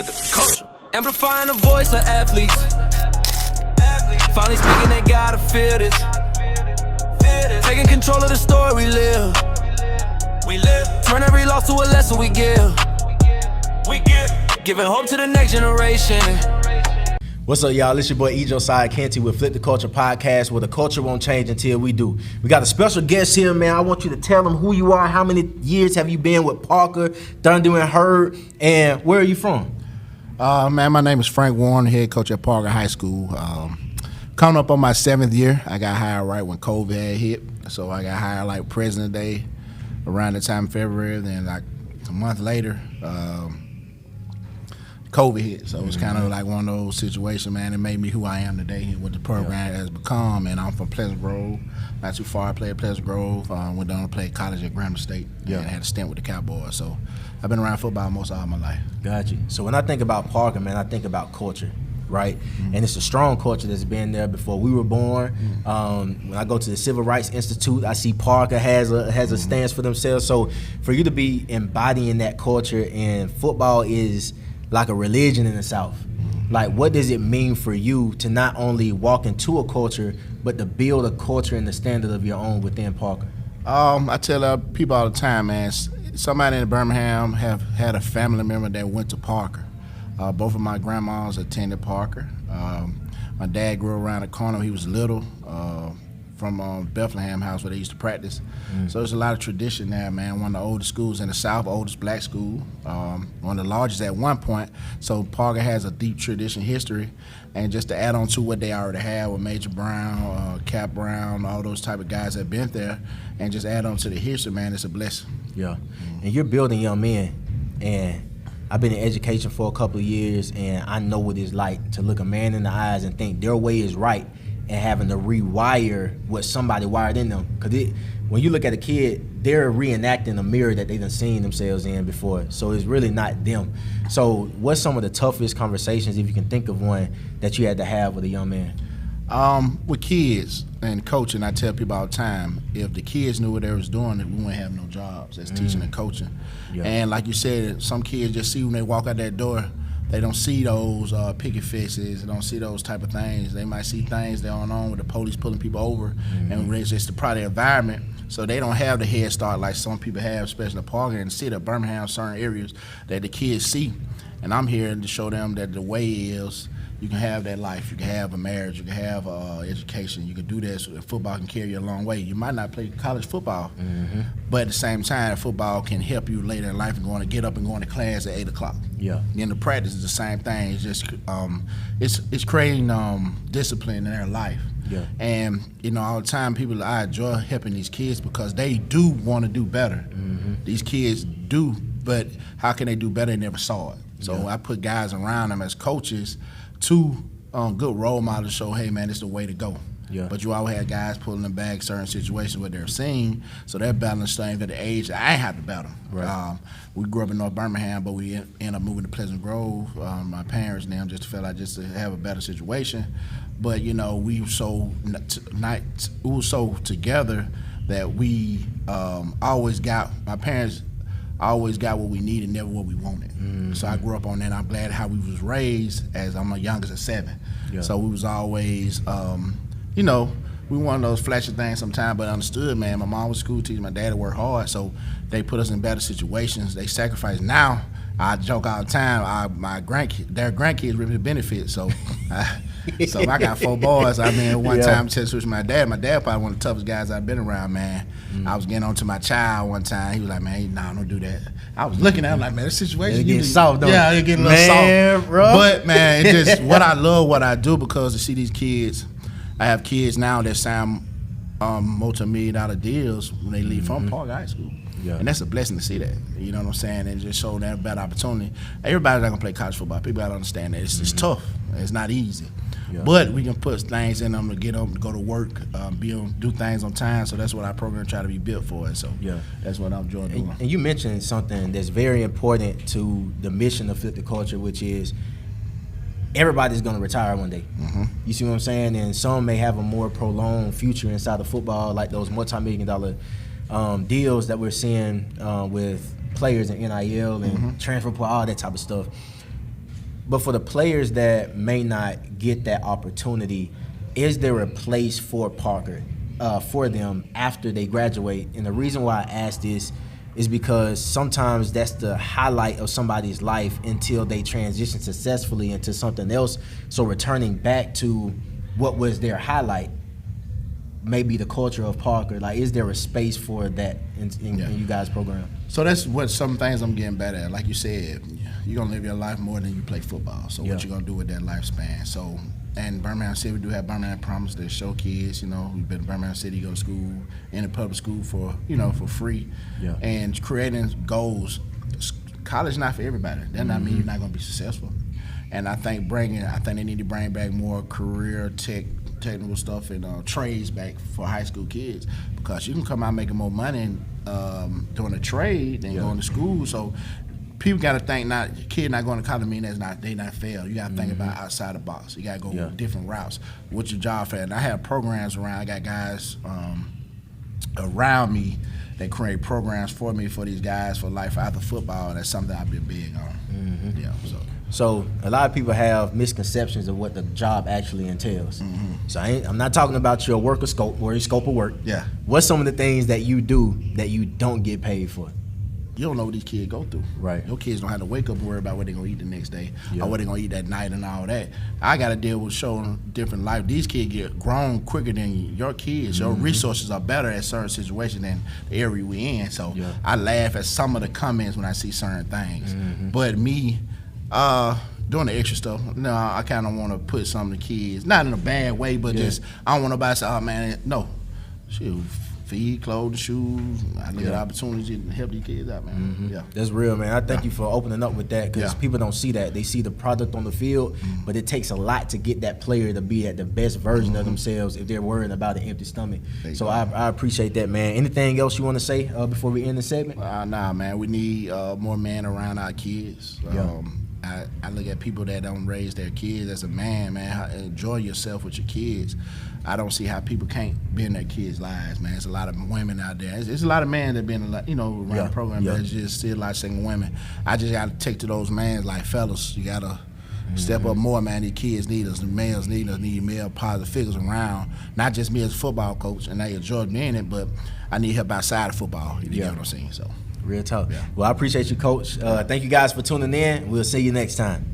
flip the culture. Amplifying the voice of athletes. Finally speaking, they gotta feel this. Taking control of the story we live. Turn every loss to a lesson we give. Giving hope to the next generation. What's up, y'all? It's your boy Josiah with Flip the Culture podcast, where the culture won't change until we do. We got a special guest here, man. I want you to tell them who you are, how many years have you been with Parker, Thunder and Herd, and where are you from? Man, my name is Frank Warren, head coach at Parker High School. Coming up on my 7th year, I got hired right when COVID had hit. So I got hired like President Day around the time of February. Then like a month later, COVID hit. So it was kind of like one of those situations, man. It made me who I am today and what the program has become. And I'm from Pleasant Grove, not too far. I played at Pleasant Grove. Went down to play college at Grambling State. And had a stint with the Cowboys. So I've been around football most all my life. Got you. So when I think about Parker, man, I think about culture, right? And it's a strong culture that's been there before we were born. When I go to the Civil Rights Institute, I see Parker has a stance for themselves. So for you to be embodying that culture, and football is like a religion in the South. Like, what does it mean for you to not only walk into a culture, but to build a culture and the standard of your own within Parker? I tell people all the time, man, somebody in Birmingham have had a family member that went to Parker. Both of my grandmas attended Parker. My dad grew around the corner. He was little, from Bethlehem House where they used to practice. So there's a lot of tradition there, man. One of the oldest schools in the South, oldest black school, one of the largest at one point. So Parker has a deep tradition history. And just to add on to what they already have with Major Brown, Cap Brown, all those type of guys that have been there, and just add on to the history, man, it's a blessing. Yeah, and you're building young men, and I've been in education for a couple of years, and I know what it's like to look a man in the eyes and think their way is right, and having to rewire what somebody wired in them. Because when you look at a kid, they're reenacting a mirror that they done seen themselves in before. So it's really not them. So what's some of the toughest conversations, if you can think of one, that you had to have with a young man? With kids and coaching, I tell people all the time, if the kids knew what they was doing, we wouldn't have no jobs as teaching and coaching. Yeah. And like you said, some kids just see when they walk out that door, they don't see those picket fences, they don't see those type of things. They might see things going on with the police pulling people over, and it's just the product environment. So they don't have the head start like some people have, especially in Parker and the city of Birmingham, certain areas that the kids see. And I'm here to show them that the way is, you can have that life, you can have a marriage, you can have education, you can do this. Football can carry you a long way. You might not play college football, but at the same time, football can help you later in life and going to get up and going to class at 8 o'clock. Yeah. And the practice is the same thing. It's just it's creating discipline in their life. Yeah. And all the time, I enjoy helping these kids because they do want to do better. These kids do, but how can they do better? They never saw it. So I put guys around them as coaches, two good role models to show, hey man, it's the way to go. Yeah. But you always had guys pulling them back certain situations where they're seeing, so they're battling things at the age that I ain't have to battle. Right. We grew up in North Birmingham, but we ended up moving to Pleasant Grove. My parents and them just felt like just to have a better situation. But we were so together that we always got, my parents always got what we needed, never what we wanted. So I grew up on that. I'm glad how we was raised, as I'm the youngest of 7. Yeah. So we was always, we one of those flashy things sometimes, but understood, man. My mom was a school teacher, my dad worked hard, so they put us in better situations. They sacrificed. Now, I joke all the time, their grandkids reap the benefits, so so I got 4 boys. I mean, one time test with my dad. My dad probably one of the toughest guys I've been around, man. I was getting on to my child one time. He was like, man, nah, don't do that. I was looking at him like, man, this situation. It's getting soft, though. Yeah, it's getting a little soft. Bro. But, man, it's just what I love what I do, because to see these kids, I have kids now that sign multi-million-dollar deals when they leave from Parker High School. Yeah. And that's a blessing to see that. You know what I'm saying? And just show them a better opportunity. Everybody's not going to play college football. People got to understand that. It's tough. It's not easy. Yeah. But we can put things in them to get them to go to work, do things on time. So that's what our program try to be built for. So that's what I'm enjoying doing. And you mentioned something that's very important to the mission of Flip the Culture, which is everybody's going to retire one day. You see what I'm saying? And some may have a more prolonged future inside of football, like those multi-million-dollar deals that we're seeing with players in NIL and transfer portal, all that type of stuff. But for the players that may not get that opportunity, is there a place for Parker, for them after they graduate? And the reason why I ask this is because sometimes that's the highlight of somebody's life until they transition successfully into something else. So returning back to what was their highlight, maybe the culture of Parker. Like, is there a space for that in you guys' program? So that's what some things I'm getting better at. Like you said, you're gonna live your life more than you play football. So what you gonna do with that lifespan? So, and Birmingham City, we do have Birmingham Promise that show kids, we've been in Birmingham City, go to school, in a public school for, for free. Yeah. And creating goals. College not for everybody. That not mean you're not gonna be successful. And I think they need to bring back more career technical stuff and trades back for high school kids, because you can come out making more money doing a trade than going to school. So people got to think, kid not going to college mean they not fail. You got to think about outside the box. You got to go different routes. What's your job for? And I have programs around. I got guys around me that create programs for me for these guys for life after football. And that's something I've been big on. So a lot of people have misconceptions of what the job actually entails. So I'm not talking about your work or scope or your scope of work. Yeah. What's some of the things that you do that you don't get paid for? You don't know what these kids go through. Right. Your kids don't have to wake up and worry about what they're going to eat the next day or what they're going to eat that night and all that. I got to deal with showing different life. These kids get grown quicker than your kids. Your resources are better at certain situations than the area we in. So I laugh at some of the comments when I see certain things. But me, doing the extra stuff, no, I kind of want to put some of the kids, not in a bad way, but just, I don't want nobody to say, oh man, no. Shoot, feed, clothes, shoes. I look at opportunity to help these kids out, man. That's real, man. I thank you for opening up with that, because people don't see that. They see the product on the field, but it takes a lot to get that player to be at the best version of themselves if they're worried about an empty stomach. So I appreciate that, man. Anything else you want to say before we end the segment? Nah, man. We need more men around our kids. I look at people that don't raise their kids as a man, enjoy yourself with your kids. I don't see how people can't be in their kids' lives, man. There's a lot of women out there. There's a lot of men that been, around the program, but it's just still a lot of single women. I just got to take to those men like, fellas, you got to step up more, man. These kids need us. The males need us. Need male positive figures around. Not just me as a football coach, and I enjoy being it, but I need help outside of football. You get what I'm saying? So. Real talk. Well, I appreciate you, Coach. Thank you guys for tuning in. We'll see you next time.